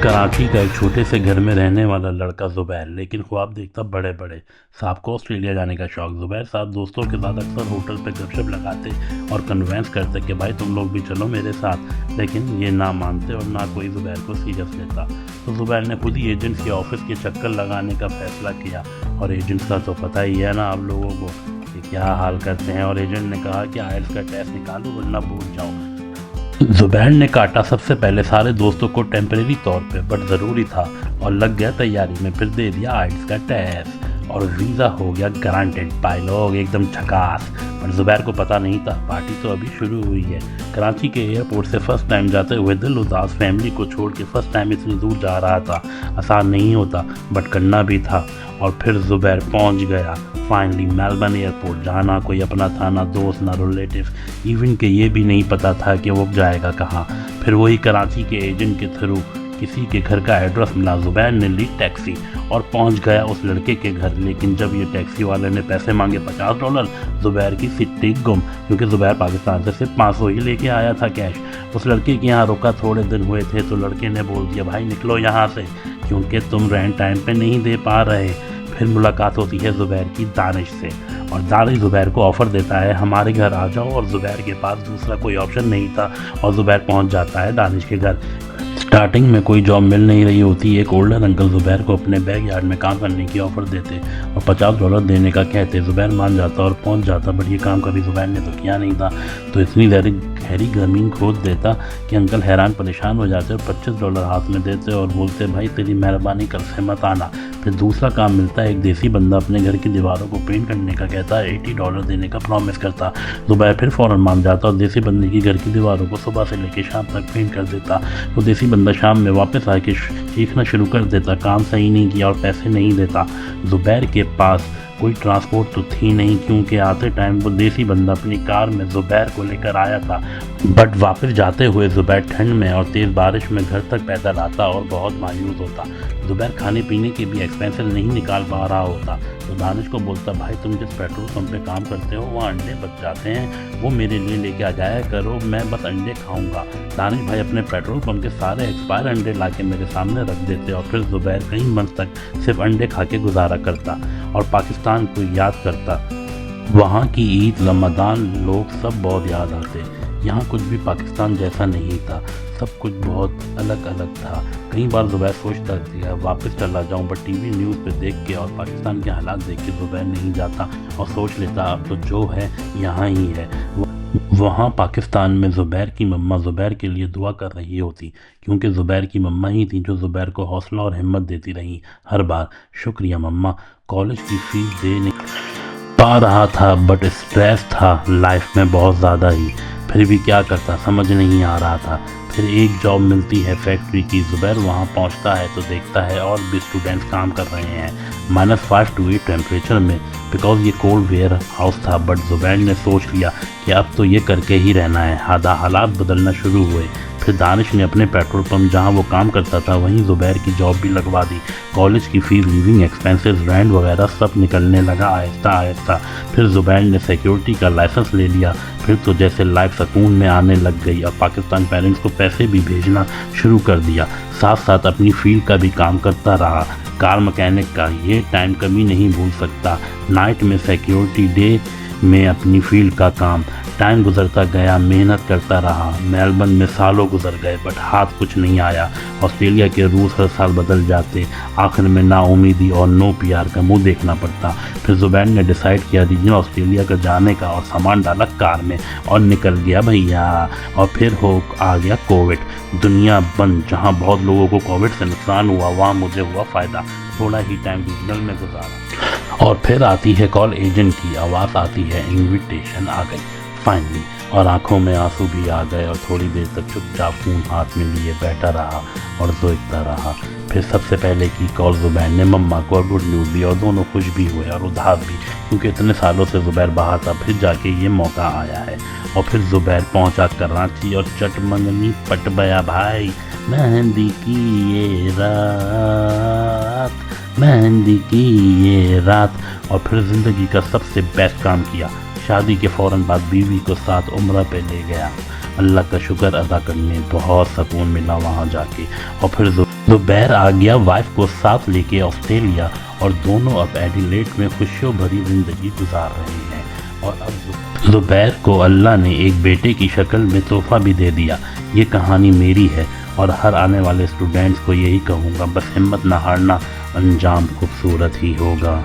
कराची का एक छोटे से घर में रहने वाला लड़का ज़ुबैर, लेकिन ख्वाब देखता बड़े बड़े। साहब को ऑस्ट्रेलिया जाने का शौक। ज़ुबैर साहब दोस्तों के साथ अक्सर होटल पे गपशप लगाते और कन्वेंस करते कि भाई तुम लोग भी चलो मेरे साथ, लेकिन ये ना मानते और ना कोई ज़ुबैर को सीरियस लेता। तो ज़ुबैर ने खुद ही एजेंट्स के ऑफिस के चक्कर लगाने का फ़ैसला किया, और एजेंट्स का तो पता ही है ना आप लोगों को कि क्या हाल करते हैं। और एजेंट ने कहा कि आइल्स का टेस्ट निकालो वरना भूल जाओ। ज़ुबैर ने काटा सबसे पहले सारे दोस्तों को टेम्परेरी तौर पे, बट ज़रूरी था, और लग गया तैयारी में। फिर दे दिया आइल्स का टेस्ट और वीज़ा हो गया ग्रांटेड। पाई लोग एकदम झकास। पर ज़ुबैर को पता नहीं था पार्टी तो अभी शुरू हुई है। कराची के एयरपोर्ट से फर्स्ट टाइम जाते हुए दिल उदास, फैमिली को छोड़ के फर्स्ट टाइम इतनी दूर जा रहा था। आसान नहीं होता बट करना भी था। और फिर ज़ुबैर पहुंच गया फाइनली मेलबर्न एयरपोर्ट। जहाँ ना कोई अपना था, ना दोस्त, ना रिलेटिव, इवन के ये भी नहीं पता था कि वो जाएगा कहाँ। फिर वही कराची के एजेंट के थ्रू किसी के घर का एड्रेस मिला। ज़ुबैर ने ली टैक्सी और पहुंच गया उस लड़के के घर। लेकिन जब ये टैक्सी वाले ने पैसे मांगे $50, ज़ुबैर की सिट्टी गुम, क्योंकि ज़ुबैर पाकिस्तान से सिर्फ 500 ही लेके आया था कैश। उस लड़के के यहाँ रुका, थोड़े दिन हुए थे तो लड़के ने बोल दिया भाई निकलो यहाँ से, क्योंकि तुम रेंट टाइम पे नहीं दे पा रहे। फिर मुलाकात होती है ज़ुबैर की दानिश से, और दानिश ज़ुबैर को ऑफ़र देता है हमारे घर आ जाओ। और ज़ुबैर के पास दूसरा कोई ऑप्शन नहीं था, और ज़ुबैर पहुंच जाता है दानिश के घर। स्टार्टिंग में कोई जॉब मिल नहीं रही होती। एक ओल्डर अंकल ज़ुबैर को अपने बैक यार्ड में काम करने की ऑफ़र देते और $50 देने का कहते। ज़ुबैर मान जाता और पहुंच जाता, बट ये काम कभी ज़ुबैर ने तो किया नहीं था। तो इतनी गहरी ज़मीन खोद देता कि अंकल हैरान परेशान हो जाते और $25 हाथ में देते और बोलते भाई तेरी मेहरबानी, कल से मत आना। फिर दूसरा काम मिलता है, एक देसी बंदा अपने घर की दीवारों को पेंट करने का कहता है, $80 देने का प्रॉमिस करता। ज़ुबैर फिर फ़ौरन मान जाता और देसी बंदे की घर की दीवारों को सुबह से लेकर शाम तक पेंट कर देता। वो देसी बंदा शाम में वापस आके सीखना शुरू कर देता। काम सही नहीं किया और पैसे नहीं देता। ज़ुबैर के पास कोई ट्रांसपोर्ट तो थी नहीं, क्योंकि आते टाइम वो देसी बंदा अपनी कार में ज़ुबैर को लेकर आया था। बट वापस जाते हुए ज़ुबैर ठंड में और तेज़ बारिश में घर तक पैदल आता और बहुत मायूस होता। ज़ुबैर खाने पीने के भी एक्सपेंसेस नहीं निकाल पा रहा होता। तो दानिश को बोलता भाई तुम जिस पेट्रोल पंप पे काम करते हो वहाँ अंडे बच जाते हैं, वो मेरे लिए लेके आ जाया करो, मैं बस अंडे खाऊंगा। दानिश भाई अपने पेट्रोल पंप के सारे एक्सपायर अंडे लाके मेरे सामने रख देते, और फिर ज़ुबैर कई मंथ तक सिर्फ अंडे खा के गुजारा करता और पाकिस्तान को याद करता। वहाँ की ईद, रमज़ान, लोग सब बहुत याद आते। यहाँ कुछ भी पाकिस्तान जैसा नहीं था, सब कुछ बहुत अलग अलग था। कई बार ज़ुबैर सोचता था वापस चला जाऊँ, बट टीवी न्यूज़ पे देख के और पाकिस्तान के हालात देख के ज़ुबैर नहीं जाता और सोच लेता अब तो जो है यहाँ ही है। वहाँ पाकिस्तान में ज़ुबैर की मम्मा ज़ुबैर के लिए दुआ कर रही होती, क्योंकि ज़ुबैर की मम्मा ही थी जो ज़ुबैर को हौसला और हिम्मत देती रही हर बार। शुक्रिया मम्मा। कॉलेज की फ़ीस दे नहीं पा रहा था, बट स्ट्रेस था लाइफ में बहुत ज़्यादा ही। फिर भी क्या करता समझ नहीं आ रहा था। फिर एक जॉब मिलती है फैक्ट्री की। ज़ुबैर वहाँ पहुँचता है तो देखता है और भी स्टूडेंट्स काम कर रहे हैं -5 to 8 टेम्परेचर में, बिकॉज ये कोल्ड वेयर हाउस था। बट ज़ुबैर ने सोच लिया कि अब तो ये करके ही रहना है। हालात बदलना शुरू हुए। फिर दानिश ने अपने पेट्रोल पंप जहाँ वो काम करता था वहीं ज़ुबैर की जॉब भी लगवा दी। कॉलेज की फ़ीस, लिविंग एक्सपेंसेस, रेंट वगैरह सब निकलने लगा आहिस्ता आहिस्ता। फिर ज़ुबैर ने सिक्योरिटी का लाइसेंस ले लिया। फिर तो जैसे लाइफ सुकून में आने लग गई। अब पाकिस्तान पेरेंट्स को पैसे भी भेजना शुरू कर दिया। साथ साथ अपनी फील्ड का भी काम करता रहा, कार मैकेनिक का। ये टाइम कभी नहीं भूल सकता। नाइट में सिक्योरिटी, डे में अपनी फील्ड का काम। टाइम गुजरता गया, मेहनत करता रहा। मेलबर्न में सालों गुजर गए, बट हाथ कुछ नहीं आया। ऑस्ट्रेलिया के रूल्स हर साल बदल जाते। आखिर में नाउमीदी और नो PR का मुंह देखना पड़ता। फिर ज़ुबैर ने डिसाइड किया रीजनल ऑस्ट्रेलिया का जाने का, और सामान डाला कार में और निकल गया भैया। और फिर आ गया कोविड। दुनिया बंद। जहाँ बहुत लोगों को कोविड से नुकसान हुआ, वहाँ मुझे हुआ फ़ायदा। थोड़ा ही टाइम रीजनल में गुजारा, और फिर आती है कॉल एजेंट की। आवाज़ आती है, इन्विटेशन आ गई फाइनली। और आंखों में आंसू भी आ गए, और थोड़ी देर तक चुपचाप फ़ोन हाथ में लिए बैठा रहा और सोचता रहा। फिर सबसे पहले की कॉल ज़ुबैर ने मम्मा को, और गुड न्यूज़ दी, और दोनों खुश भी हुए और उदास भी, क्योंकि इतने सालों से ज़ुबैर बाहर था। फिर जाके ये मौका आया है। और फिर ज़ुबैर पहुंचा कराची और चट मंगनी पट गया भाई। मेहंदी की ये रात, मेहंदी की ये रात। और फिर ज़िंदगी का सबसे बेस्ट काम किया, शादी के फ़ौरन बाद बीवी को साथ उम्रा पे ले गया। अल्लाह का शुक्र अदा करने बहुत सुकून मिला वहाँ जाके। और फिर زبیر آ گیا وائف کو ساتھ لے کے آسٹریلیا، اور دونوں اب ایڈیلیڈ میں خوشیوں بھری زندگی گزار رہے ہیں۔ اور اب زبیر کو اللہ نے ایک بیٹے کی شکل میں تحفہ بھی دے دیا۔ یہ کہانی میری ہے اور ہر آنے والے اسٹوڈنٹس کو یہی کہوں گا، بس ہمت نہ ہارنا، انجام خوبصورت ہی ہوگا۔